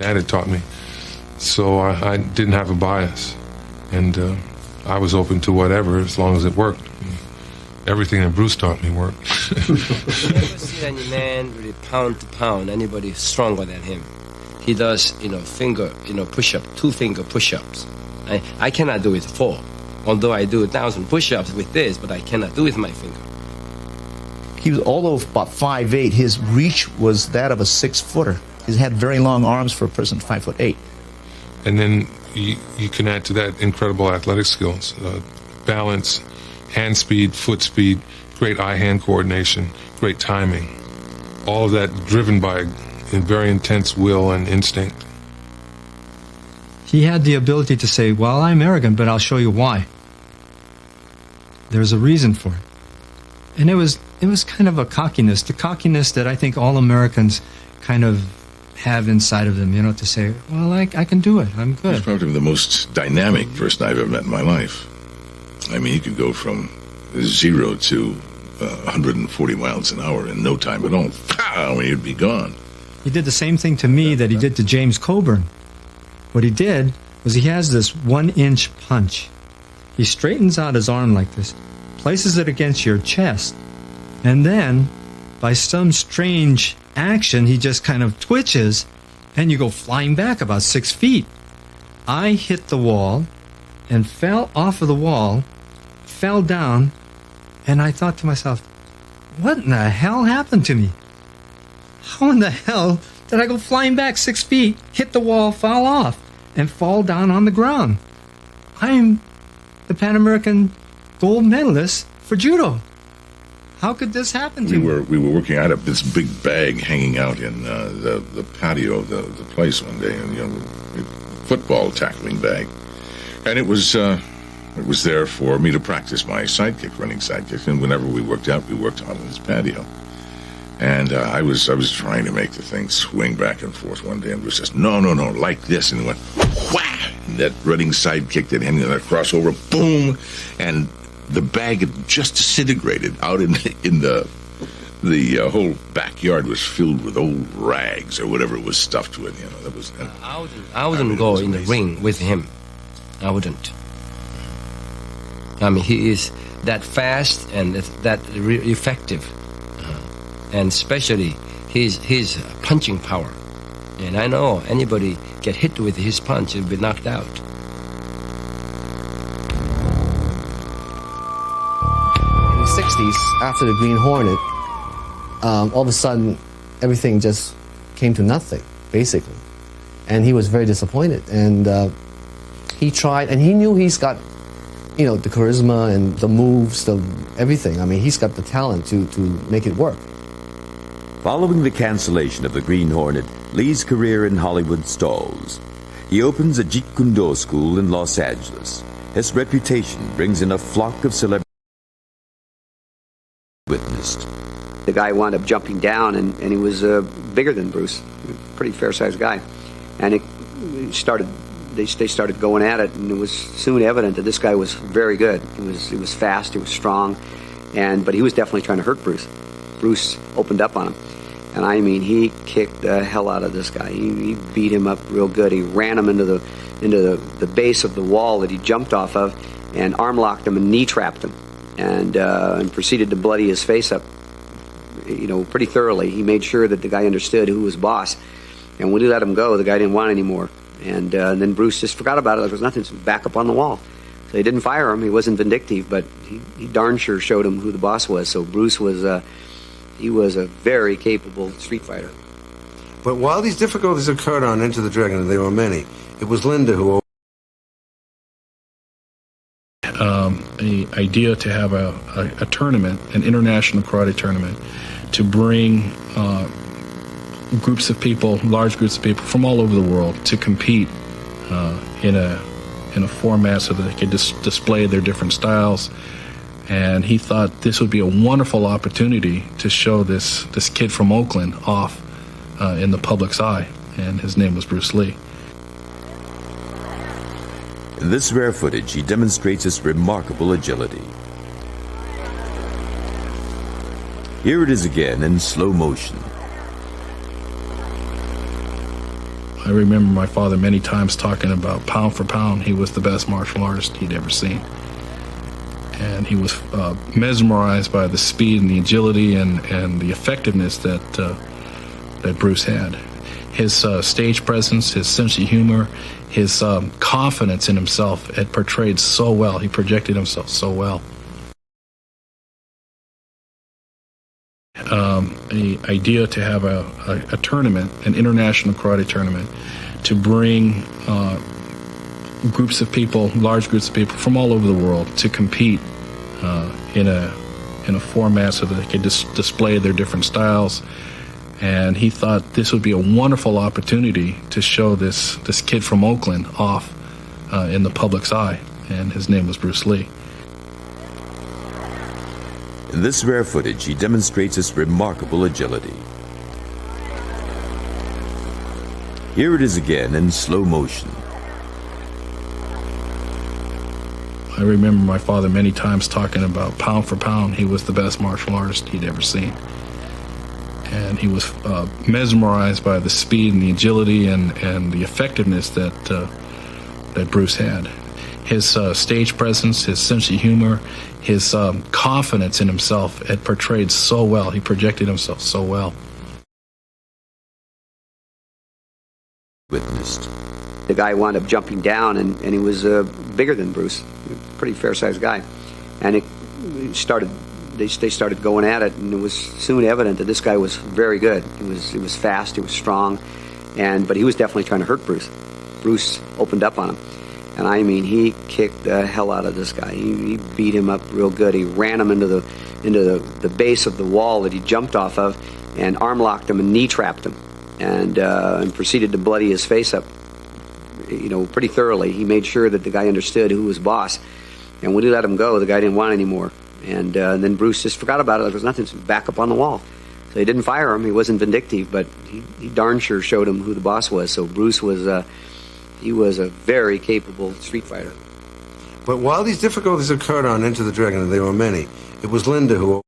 Dad had taught me, so I didn't have a bias, and I was open to whatever as long as it worked. Everything that Bruce taught me worked. You never see any man really pound to pound anybody stronger than him. He does, finger, push-up, 2-finger push-ups. I cannot do it 4, although I do 1,000 push-ups with this, but I cannot do it with my finger. He was, although about 5'8", his reach was that of a 6-footer. He had very long arms for a person 5'8". And then you can add to that incredible athletic skills, balance, hand speed, foot speed, great eye-hand coordination, great timing. All of that driven by a very intense will and instinct. He had the ability to say, well, I'm arrogant, but I'll show you why. There's a reason for it. And it was kind of a cockiness, the cockiness that I think all Americans kind of have inside of them, to say, well, I can do it, I'm good. He's probably the most dynamic person I've ever met in my life. I mean, he could go from 0 to 140 miles an hour in no time at all. Pow, and he'd be gone. He did the same thing to me that he did to James Coburn. What he did was he has this 1-inch punch. He straightens out his arm like this, places it against your chest, and then, by some strange action, he just kind of twitches, and you go flying back about 6 feet. I hit the wall and fell off of the wall, fell down, and I thought to myself, what in the hell happened to me? How in the hell did I go flying back 6 feet, hit the wall, fall off, and fall down on the ground? I'm the Pan American gold medalist for judo. How could this happen to me? We were working out of this big bag hanging out in the patio of the place one day, and a football tackling bag, and it was there for me to practice my running sidekick, and whenever we worked out on this patio. And I was trying to make the thing swing back and forth one day, and Bruce says, no, like this, and it went whah! And that running sidekick that ended in that crossover, boom, and the bag had just disintegrated out in the whole backyard was filled with old rags or whatever was stuffed to it. That was. I wouldn't go in the ring with him. I wouldn't. I mean, he is that fast and that effective, and especially his punching power. And I know anybody get hit with his punch will be knocked out. In the 60s, after the Green Hornet, all of a sudden, everything just came to nothing, basically. And he was very disappointed. And he tried, and he knew he's got, the charisma and the moves, everything. I mean, he's got the talent to make it work. Following the cancellation of the Green Hornet, Lee's career in Hollywood stalls. He opens a Jeet Kune Do school in Los Angeles. His reputation brings in a flock of celebrities witnessed. The guy wound up jumping down, and he was bigger than Bruce, pretty fair-sized guy. And they started going at it, and it was soon evident that this guy was very good. He was fast, he was strong, but he was definitely trying to hurt Bruce. Bruce opened up on him. And I mean, he kicked the hell out of this guy. He beat him up real good. He ran him into the base of the wall that he jumped off of, and arm locked him and knee trapped him, and proceeded to bloody his face up, pretty thoroughly. He made sure that the guy understood who was boss. And when he let him go, the guy didn't want any more. And then Bruce just forgot about it. There was nothing. So back up on the wall. So he didn't fire him. He wasn't vindictive, but he darn sure showed him who the boss was. So Bruce was he was a very capable street fighter. But while these difficulties occurred on Enter the Dragon, and there were many, it was Linda who the idea to have a tournament, an international karate tournament, to bring groups of people, large groups of people from all over the world to compete in a format so that they could display their different styles. And he thought this would be a wonderful opportunity to show this kid from Oakland off in the public's eye, and his name was Bruce Lee. In this rare footage, he demonstrates his remarkable agility. Here it is again in slow motion. I remember my father many times talking about pound for pound, he was the best martial artist he'd ever seen. And he was mesmerized by the speed and the agility and the effectiveness that Bruce had. His stage presence, his sense of humor, his confidence in himself, it portrayed so well. He projected himself so well. The idea to have a tournament, an international karate tournament, to bring groups of people, large groups of people from all over the world to compete in a format so that they could display their different styles. And he thought this would be a wonderful opportunity to show this kid from Oakland off in the public's eye, and his name was Bruce Lee. In this rare footage, he demonstrates his remarkable agility. Here it is again in slow motion. I remember my father many times talking about pound for pound, he was the best martial artist he'd ever seen. And he was mesmerized by the speed and the agility and the effectiveness that Bruce had. His stage presence, his sense of humor, his confidence in himself, it portrayed so well. He projected himself so well. Witnessed. The guy wound up jumping down, and he was bigger than Bruce, pretty fair-sized guy. And they started going at it, and it was soon evident that this guy was very good. He was fast, he was strong, but he was definitely trying to hurt Bruce. Bruce opened up on him, and I mean, he kicked the hell out of this guy. He beat him up real good. He ran him into the base of the wall that he jumped off of, and arm locked him and knee trapped him, and proceeded to bloody his face up, pretty thoroughly. He made sure that the guy understood who was boss, and when he let him go, the guy didn't want any more. And then Bruce just forgot about it. There was nothing, back up on the wall. So he didn't fire him. He wasn't vindictive, but he darn sure showed him who the boss was. So Bruce was he was a very capable street fighter. But while these difficulties occurred on Into the Dragon, and there were many, it was Linda who...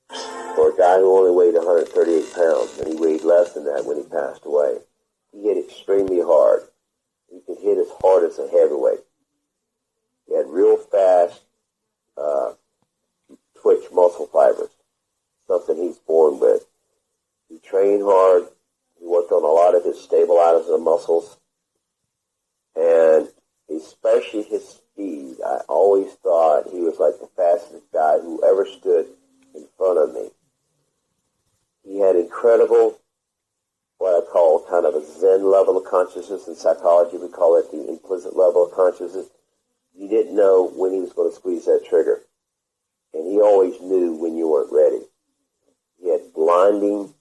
For a guy who only weighed 138 pounds, and he weighed less than that when he passed away, he hit extremely hard. He could hit as hard as a heavyweight. He had real fast twitch muscle fibers, something he's born with. He trained hard. He worked on a lot of his stabilizers and muscles, and especially his speed. I always thought he was like the fastest guy who ever stood in front of me. He had incredible, what I call kind of a Zen level of consciousness. In psychology, we call it the implicit level of consciousness. You didn't know when he was going to squeeze that trigger. And he always knew when you weren't ready. He had blinding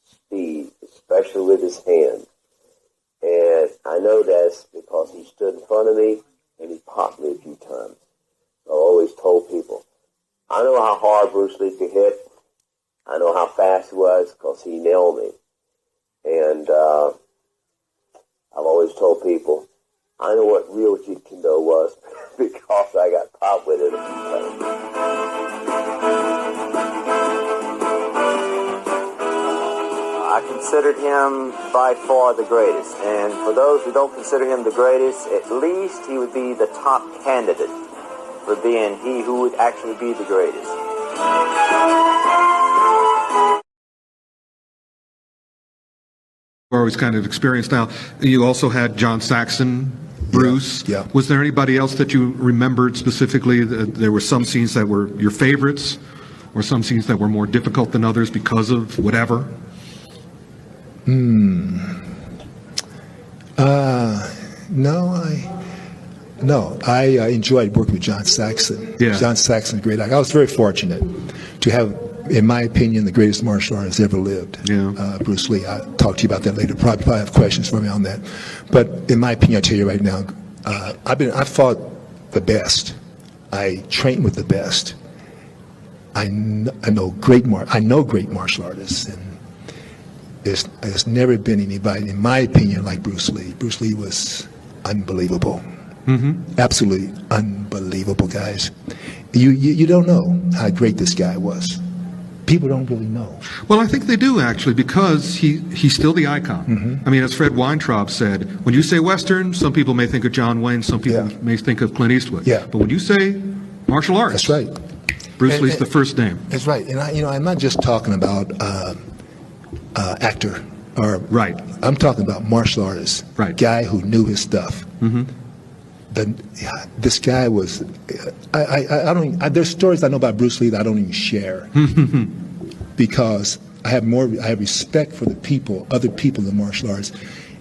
speed, especially with his hands. And I know that's because he stood in front of me and he popped me a few times. I always told people, I know how hard Bruce Lee could hit. I know how fast he was because he nailed me. And I've always told people, I know what real Jeet Kune Do was because I got popped with it a few times. I considered him by far the greatest. And for those who don't consider him the greatest, at least he would be the top candidate for being he who would actually be the greatest. Always kind of experienced now. You also had John Saxon, Bruce. Yeah. Was there anybody else that you remembered specifically? There were some scenes that were your favorites, or some scenes that were more difficult than others because of whatever? No, I enjoyed working with John Saxon. Yeah. John Saxon, great actor. I was very fortunate to have, in my opinion, the greatest martial artist ever lived. Yeah. Bruce Lee. I'll talk to you about that later. Probably have questions for me on that. But in my opinion, I'll tell you right now, I fought the best. I trained with the best. I know great martial artists, and there's never been anybody, in my opinion, like Bruce Lee. Bruce Lee was unbelievable. Mm-hmm. Absolutely unbelievable, guys. You don't know how great this guy was. People don't really know. Well, I think they do, actually, because he's still the icon. I mean, as Fred Weintraub said, when you say Western, some people may think of John Wayne, some people may think of Clint Eastwood. Yeah. But when you say martial arts, that's right. Bruce Lee's the first name. That's right. And I'm not just talking about actor. Right. I'm talking about martial artist. Right. Guy who knew his stuff. This guy was. I don't. There's stories I know about Bruce Lee that I don't even share because I have respect for the people, other people in the martial arts,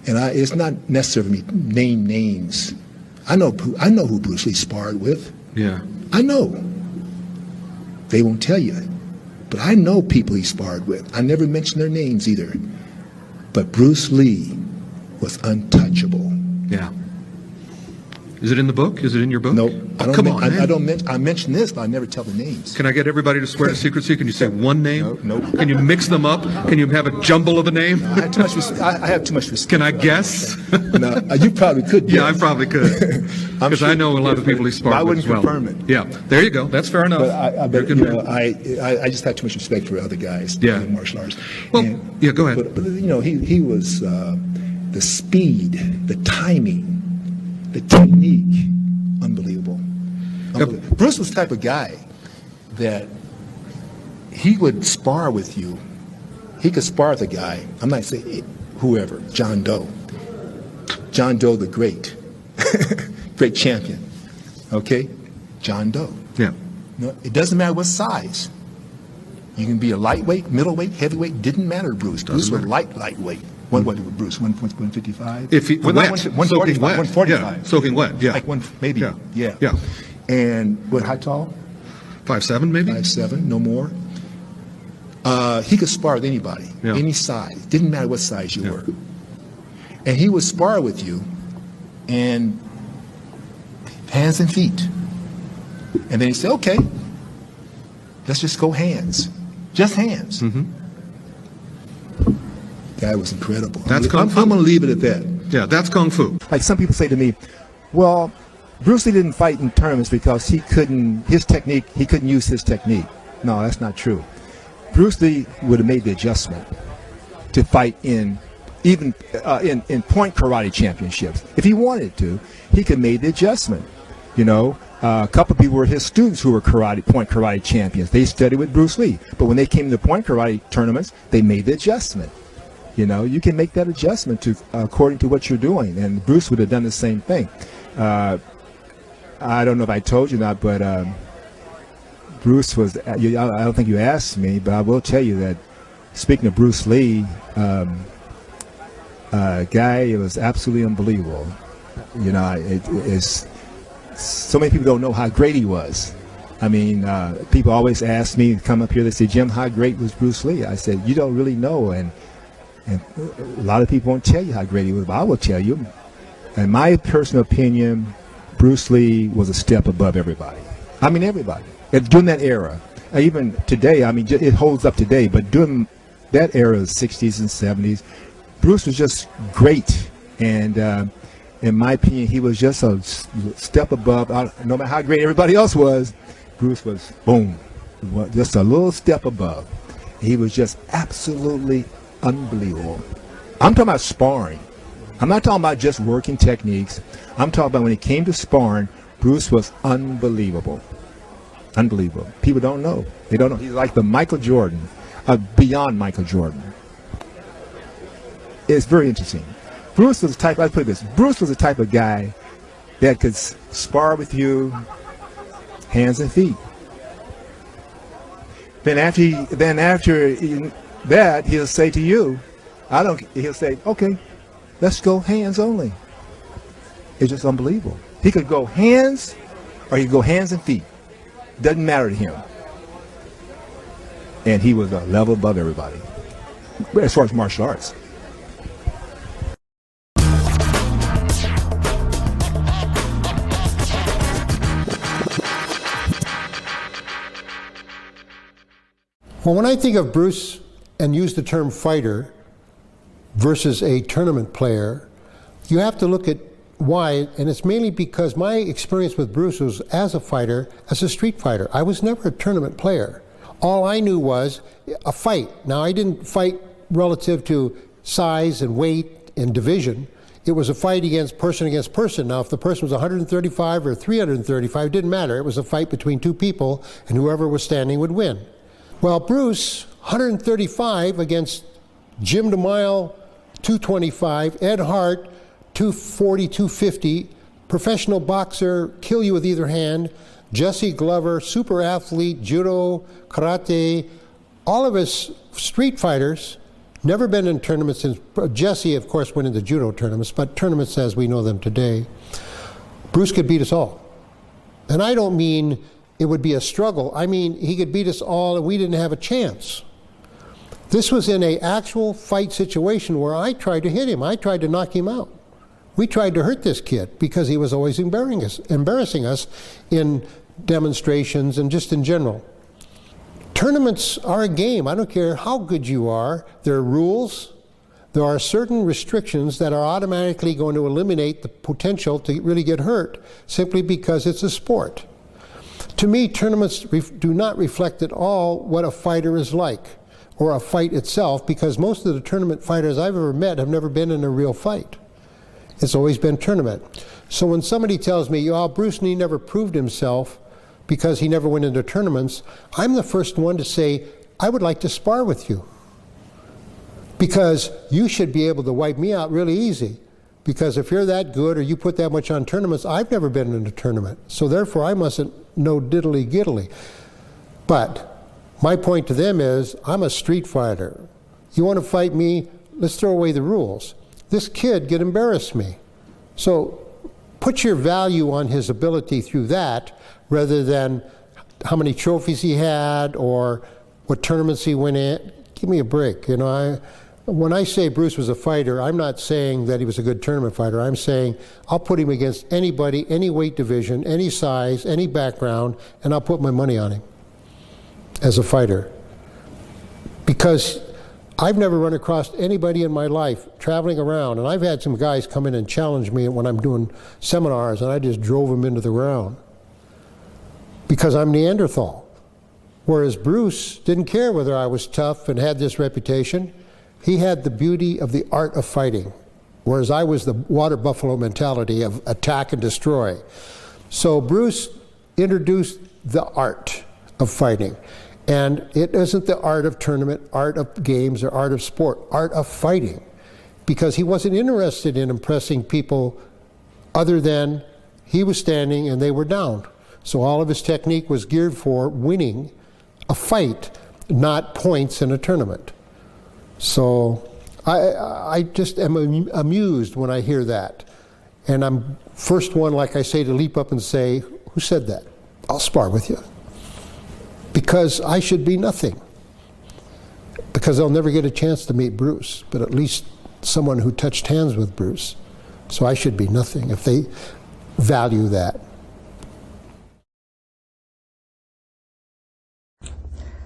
and it's not necessary for me to name names. I know who Bruce Lee sparred with. Yeah. I know. They won't tell you, but I know people he sparred with. I never mention their names either. But Bruce Lee was untouchable. Yeah. Is it in the book? Is it in your book? No. Come on, man. I mention this, but I never tell the names. Can I get everybody to swear to secrecy? Can you say one name? No. Can you mix them up? Can you have a jumble of a name? No, I have too much respect. Can I guess? No, you probably could. Yeah, I probably could. Because I know a lot of people he sparred with as well. I wouldn't confirm it. Yeah, there you go. That's fair enough. But I just have too much respect for other guys in martial arts. Well, go ahead. But he was the speed, the timing, the technique, unbelievable. Bruce was the type of guy that he would spar with you. He could spar with a guy. I'm not saying whoever, John Doe. John Doe the great. Great champion. Okay? John Doe. Yeah. No, it doesn't matter what size. You can be a lightweight, middleweight, heavyweight. Didn't matter, Bruce. Bruce was lightweight. What was Bruce? 155? If he wet, 145. 145. Yeah, soaking wet. Yeah. Like one, maybe. Yeah. And how tall? 5'7", maybe. 5'7", no more. He could spar with anybody, any size. Didn't matter what size you were. And he would spar with you, and hands and feet. And then he'd say, okay, let's just go hands. Just hands. Guy was incredible. That's Kung Fu. I'm going to leave it at that. Yeah, that's Kung Fu. Like some people say to me, well, Bruce Lee didn't fight in tournaments because he couldn't use his technique. No, that's not true. Bruce Lee would have made the adjustment to fight in point karate championships. If he wanted to, he could have made the adjustment. A couple of people were his students who were point karate champions. They studied with Bruce Lee. But when they came to point karate tournaments, they made the adjustment. You can make that adjustment according to what you're doing. And Bruce would have done the same thing. I don't know if I told you or not, but Bruce was, I don't think you asked me, but I will tell you that speaking of Bruce Lee, guy, it was absolutely unbelievable. So many people don't know how great he was. I mean, people always ask me to come up here, they say, Jim, how great was Bruce Lee? I said, you don't really know, and a lot of people won't tell you how great he was, but I will tell you. In my personal opinion, Bruce Lee was a step above everybody. I mean, everybody. During that era, even today, I mean, it holds up today, but during that era, the 60s and 70s, Bruce was just great. And in my opinion, he was just a step above. No matter how great everybody else was, Bruce was, boom, just a little step above. He was just absolutely unbelievable. I'm talking about sparring. I'm not talking about just working techniques. I'm talking about when it came to sparring, Bruce was unbelievable. Unbelievable. People don't know. They don't know. He's like the Michael Jordan, beyond Michael Jordan. It's very interesting. Bruce was the type, let's put it this, Bruce was the type of guy that could spar with you, hands and feet. Then after that, he'll say to you, he'll say, okay, let's go hands only. It's just unbelievable. He could go hands, or he could go hands and feet. Doesn't matter to him. And he was a level above everybody, as far as martial arts. Well, when I think of Bruce and use the term fighter versus a tournament player, you have to look at why, and it's mainly because my experience with Bruce was as a fighter, as a street fighter. I was never a tournament player. All I knew was a fight. Now, I didn't fight relative to size and weight and division. It was a fight against person. Now, if the person was 135 or 335, it didn't matter. It was a fight between two people, and whoever was standing would win. Well, Bruce, 135 against Jim DeMille, 225, Ed Hart, 240, 250, professional boxer, kill you with either hand, Jesse Glover, super athlete, judo, karate, all of his street fighters, never been in tournaments since. Jesse, of course, went into judo tournaments, but tournaments as we know them today. Bruce could beat us all. And I don't mean it would be a struggle. I mean, he could beat us all and we didn't have a chance. This was in an actual fight situation where I tried to hit him. I tried to knock him out. We tried to hurt this kid because he was always embarrassing us in demonstrations and just in general. Tournaments are a game. I don't care how good you are. There are rules. There are certain restrictions that are automatically going to eliminate the potential to really get hurt simply because it's a sport. To me, tournaments do not reflect at all what a fighter is like or a fight itself, because most of the tournament fighters I've ever met have never been in a real fight. It's always been tournament. So when somebody tells me, oh, Bruce Lee never proved himself because he never went into tournaments, I'm the first one to say, I would like to spar with you. Because you should be able to wipe me out really easy. Because if you're that good or you put that much on tournaments, I've never been in a tournament. So therefore I mustn't know diddly giddly. But my point to them is, I'm a street fighter. You want to fight me? Let's throw away the rules. This kid could embarrass me. So put your value on his ability through that rather than how many trophies he had or what tournaments he went in. Give me a break. You know, when I say Bruce was a fighter, I'm not saying that he was a good tournament fighter. I'm saying I'll put him against anybody, any weight division, any size, any background, and I'll put my money on him as a fighter. Because I've never run across anybody in my life traveling around, and I've had some guys come in and challenge me when I'm doing seminars, and I just drove them into the ground because I'm Neanderthal. Whereas Bruce didn't care whether I was tough and had this reputation. He had the beauty of the art of fighting, whereas I was the water buffalo mentality of attack and destroy. So Bruce introduced the art of fighting. And it isn't the art of tournament, art of games, or art of sport, art of fighting. Because he wasn't interested in impressing people other than he was standing and they were down. So all of his technique was geared for winning a fight, not points in a tournament. So I just am amused when I hear that. And I'm first one, like I say, to leap up and say, who said that? I'll spar with you. Because I should be nothing. Because I'll never get a chance to meet Bruce, but at least someone who touched hands with Bruce. So I should be nothing if they value that.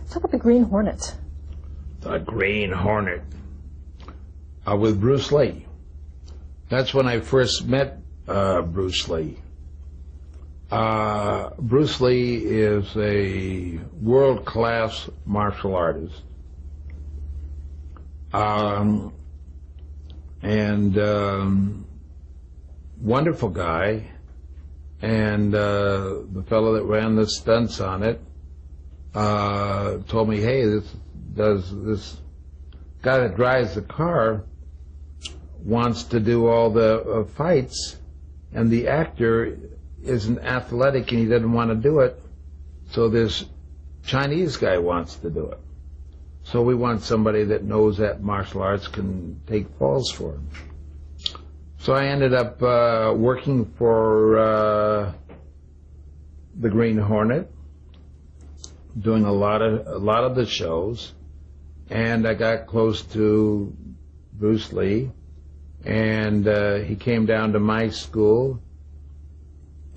Talk about the Green Hornet. The Green Hornet. With Bruce Lee. That's when I first met Bruce Lee. Bruce Lee is a world-class martial artist. Wonderful guy. And the fellow that ran the stunts on it told me, hey, this guy that drives the car wants to do all the fights, and the actor isn't athletic and he doesn't want to do it, so this Chinese guy wants to do it. So we want somebody that knows that martial arts can take falls for him. So I ended up working for the Green Hornet, doing a lot of the shows, and I got close to Bruce Lee, and he came down to my school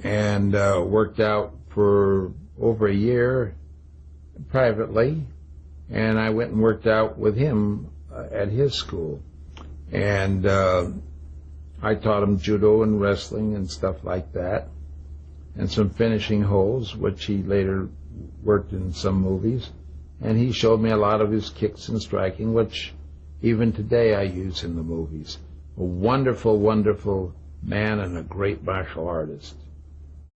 and worked out for over a year privately, and I went and worked out with him at his school, and I taught him judo and wrestling and stuff like that, and some finishing holds, which he later worked in some movies. And he showed me a lot of his kicks and striking, which even today I use in the movies. A wonderful, wonderful man and a great martial artist.